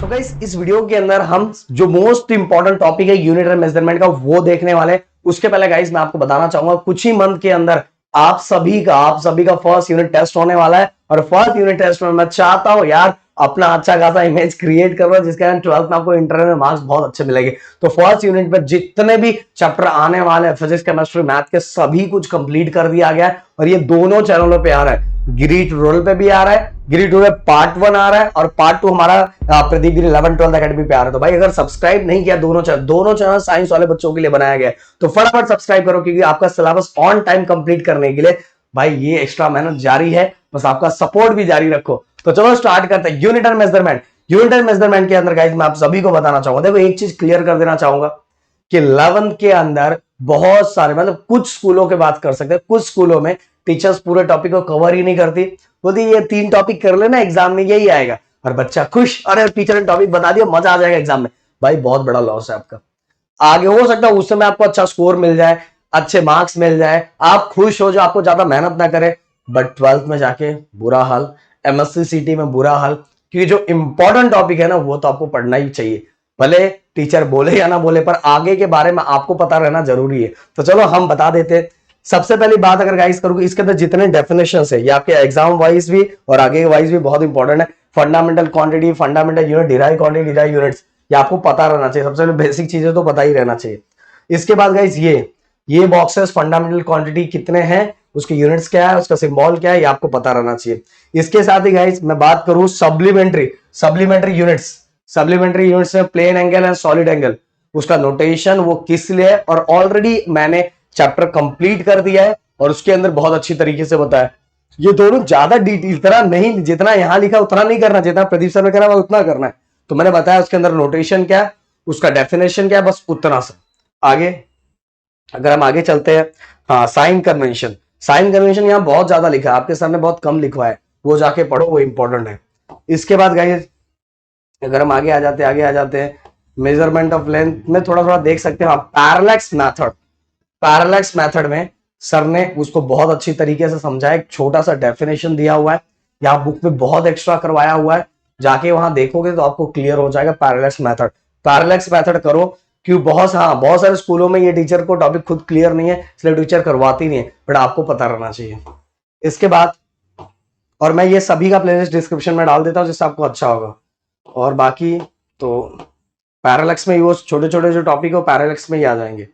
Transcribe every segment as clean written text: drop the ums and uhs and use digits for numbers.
So guys इस video के अंदर हम जो मोस्ट इंपॉर्टेंट टॉपिक है यूनिट एंड मेजरमेंट का वो देखने वाले हैं। उसके पहले गाइस मैं आपको बताना चाहूंगा कुछ ही मंथ के अंदर आप सभी का फर्स्ट यूनिट टेस्ट होने वाला है और फर्स्ट यूनिट टेस्ट में मैं चाहता हूं यार अपना अच्छा खासा इमेज क्रिएट करो जिसके कारण 12th में आपको इंटरनल मार्क्स बहुत अच्छे मिलेंगे। तो फर्स्ट यूनिट में जितने भी चैप्टर आने वाले हैं फिजिक्स केमिस्ट्री मैथ के सभी कुछ कंप्लीट कर दिया गया है और ये दोनों चैनलों पे आ रहा है। गिरी ट्यूटोरियल पे भी आ रहा है, गिरी ट्यूटोरियल पार्ट 1 आ रहा है और पार्ट 2 हमारा प्रदीप गिरी 11-12 एकेडमी पे आ रहा है। तो भाई अगर सब्सक्राइब नहीं किया दोनों चैनल साइंस वाले बच्चों के लिए बनाया गया है तो फटाफट सब्सक्राइब करो क्योंकि आपका सिलेबस ऑन टाइम कंप्लीट करने के लिए भाई ये एक्स्ट्रा मेहनत जारी है, बस आपका सपोर्ट भी जारी रखो। तो चलो स्टार्ट करते हैं unit and measurement. Unit and measurement के अंदर गाइस मैं आप सभी को बताना चाहूंगा, देखो एक चीज क्लियर कर देना चाहूंगा कि 11th के अंदर बहुत सारे मतलब कुछ स्कूलों के बात कर सकते हैं, कुछ स्कूलों में टीचर्स पूरे टॉपिक को कवर ही नहीं करती, बोलती ये 3 टॉपिक कर लेना एग्जाम में यही आएगा और बच्चा खुश, अरे टीचर ने टॉपिक बता दिया मजा आ जाएगा एग्जाम में। भाई बहुत बड़ा लॉस है आपका। आगे हो सकता है उस समय आपको अच्छा स्कोर मिल जाए, अच्छे मार्क्स मिल जाए, आप खुश हो जाओ, आपको ज्यादा मेहनत ना करे, बट 12th में जाके बुरा हाल, एमएससी सीटी में बुरा हाल, क्योंकि जो इंपॉर्टेंट टॉपिक है ना वो तो आपको पढ़ना ही चाहिए, भले टीचर बोले या ना बोले पर आगे के बारे में आपको पता रहना जरूरी है। तो चलो हम बता देते हैं। सबसे पहली बात अगर गाइस करूंगी इसके अंदर जितने डेफिनेशंस है ये आपके एग्जाम वाइज भी और आगे वाइज भी बहुत इंपॉर्टेंट है। Fundamental quantity, fundamental unit, derive quantity, derive units, ये आपको पता रहना चाहिए। सबसे पहले बेसिक चीजें तो पता ही रहना चाहिए। इसके बाद गाइस ये बॉक्सेस फंडामेंटल क्वांटिटी कितने हैं, उसके यूनिट्स क्या है, उसका सिंबल क्या है, ये आपको पता रहना चाहिए। इसके साथ ही गाइस मैं बात करूं सप्लीमेंट्री यूनिट्स में plane angle and solid angle, उसका नोटेशन वो किस लिए और ऑलरेडी मैंने चैप्टर कंप्लीट कर दिया है और उसके अंदर बहुत अच्छी तरीके से बताया। ये दोनों ज्यादा डिटेल तरह नहीं, जितना यहां लिखा उतना नहीं करना, जितना प्रदीप सर ने करा उतना करना है। तो मैंने बताया उसके अंदर नोटेशन क्या है, उसका डेफिनेशन क्या है, बस उतना सा। आगे अगर हम आगे चलते हैं, हाँ साइन कन्वेंशन यहाँ बहुत ज्यादा लिखा है, आपके सामने बहुत कम लिखवा है, वो जाके पढ़ो, वो इंपॉर्टेंट है। इसके बाद गाइस अगर हम आगे आ जाते हैं मेजरमेंट ऑफ लेंथ में थोड़ा देख सकते हैं पैरेलैक्स मेथड में सर ने उसको बहुत अच्छी तरीके से समझाया, एक छोटा सा डेफिनेशन दिया हुआ है, यहाँ बुक में बहुत एक्स्ट्रा करवाया हुआ है, जाके वहां देखोगे तो आपको क्लियर हो जाएगा। पैरेलैक्स मेथड करो क्यों बहुत सारे स्कूलों में ये टीचर को टॉपिक खुद क्लियर नहीं है इसलिए टीचर करवाती नहीं है, बट आपको पता रहना चाहिए। इसके बाद और मैं ये सभी का प्लेलिस्ट डिस्क्रिप्शन में डाल देता हूँ जिससे आपको अच्छा होगा। और बाकी तो पैरेलैक्स में वो छोटे छोटे जो टॉपिक हो पैरेलैक्स में ही आ जाएंगे।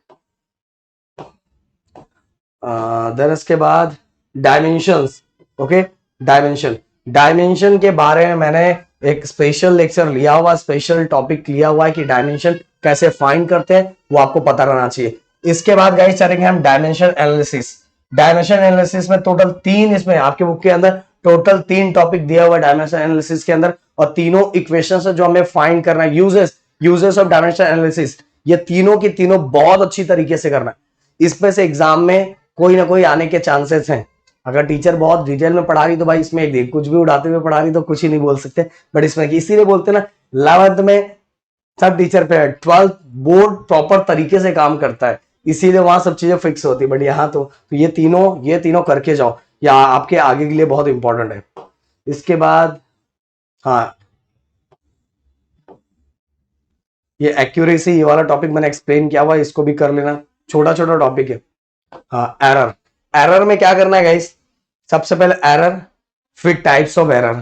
देन इसके बाद डायमेंशंस, ओके डायमेंशन के बारे में मैंने एक स्पेशल लेक्चर लिया हुआ, स्पेशल टॉपिक लिया हुआ है कि डायमेंशन कैसे फाइंड करते हैं वो आपको पता रहना चाहिए। इसके बाद गाइस चलेंगे हम डायमेंशन एनालिसिस में टोटल 3, इसमें आपके बुक के अंदर टोटल 3 टॉपिक दिया हुआ है डायमेंशन एनालिसिस के अंदर और तीनों इक्वेशंस है जो हमें फाइंड करना है। यूजेस ऑफ डायमेंशन एनालिसिस, ये तीनों की तीनों बहुत अच्छी तरीके से करना है। इसमें से एग्जाम में कोई ना कोई आने के चांसेस हैं। अगर टीचर बहुत डिटेल में पढ़ा रही तो भाई इसमें एक कुछ भी उड़ाते हुए पढ़ा रही तो कुछ ही नहीं बोल सकते, बट इसमें इसीलिए बोलते ना 11th में सब टीचर पे 12th बोर्ड प्रॉपर तरीके से काम करता है इसीलिए वहां सब चीजें फिक्स होती है। बट यहाँ तो ये तीनों करके जाओ, या आपके आगे के लिए बहुत इंपॉर्टेंट है। इसके बाद हाँ ये एक्यूरेसी, ये वाला टॉपिक मैंने एक्सप्लेन किया हुआ, इसको भी कर लेना, छोटा टॉपिक है। हाँ एरर में क्या करना है गाइस, सबसे पहले एरर, फिर टाइप्स ऑफ एरर,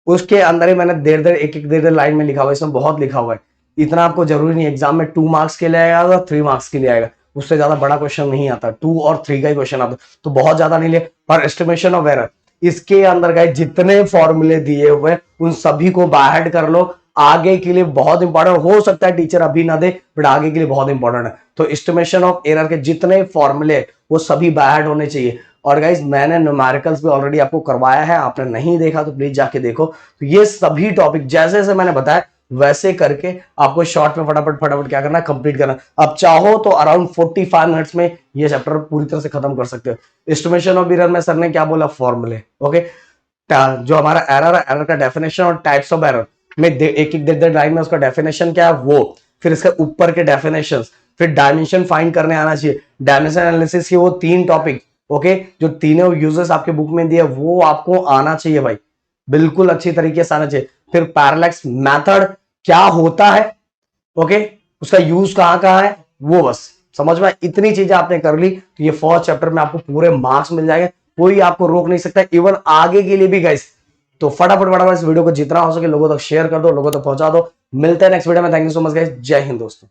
उसके अंदर ही मैंने देर लाइन में लिखा हुआ है, इसमें बहुत लिखा हुआ है, इतना आपको जरूरी नहीं। एग्जाम में 2 मार्क्स के लिए आएगा, 3 मार्क्स के लिए आएगा, उससे ज्यादा बड़ा क्वेश्चन नहीं आता, 2 और 3 का ही क्वेश्चन आता, तो बहुत ज्यादा नहीं ले। पर एस्टिमेशन ऑफ एरर, इसके अंदर गाइस जितने फॉर्मूले दिए हुए उन सभी को बाय हार्ट कर लो, आगे के लिए बहुत इंपॉर्टेंट हो सकता है टीचर अभी ना दे बट आगे के लिए बहुत इंपॉर्टेंट है। तो एस्टिमेशन ऑफ एरर के जितने फॉर्मूले वो सभी बाय हार्ट होने चाहिए। और गाइस मैंने न्यूमेरिकल्स भी ऑलरेडी आपको करवाया है, आपने नहीं देखा तो प्लीज जाके देखो। तो ये सभी टॉपिक जैसे जैसे मैंने बताया वैसे करके आपको शॉर्ट में फटाफट क्या करना है, कंप्लीट करना। अब चाहो तो अराउंड 45 मिनट्स में ये चैप्टर पूरी तरह से खत्म कर सकते हो। एस्टिमेशन ऑफ एरर में सर ने क्या बोला, फॉर्मूले, ओके। जो हमारा एरर का डेफिनेशन और टाइप्स ऑफ एरर में एक देर लाइन में उसका डेफिनेशन क्या है वो, फिर इसके ऊपर के डेफिनेशन, फिर डायमेंशन फाइंड करने आना चाहिए। डायमेंशन एनालिसिस के वो 3 टॉपिक, ओके, जो तीनों यूजेस आपके बुक में दिए वो आपको आना चाहिए भाई, बिल्कुल अच्छी तरीके से आना चाहिए। फिर पैरेलैक्स मेथड, क्या होता है, ओके, उसका यूज कहां कहां है, वो बस समझ में, इतनी चीजें आपने कर ली तो ये फर्स्ट चैप्टर में आपको पूरे मार्क्स मिल जाएंगे, कोई आपको रोक नहीं सकता, इवन आगे के लिए भी गाइस। तो फटाफट फटाफट इस वीडियो को जितना हो सके लोगों तक शेयर कर दो, लोगों तक पहुंचा दो। मिलते हैं नेक्स्ट वीडियो में। Thank you so much guys, जय हिंद दोस्तों।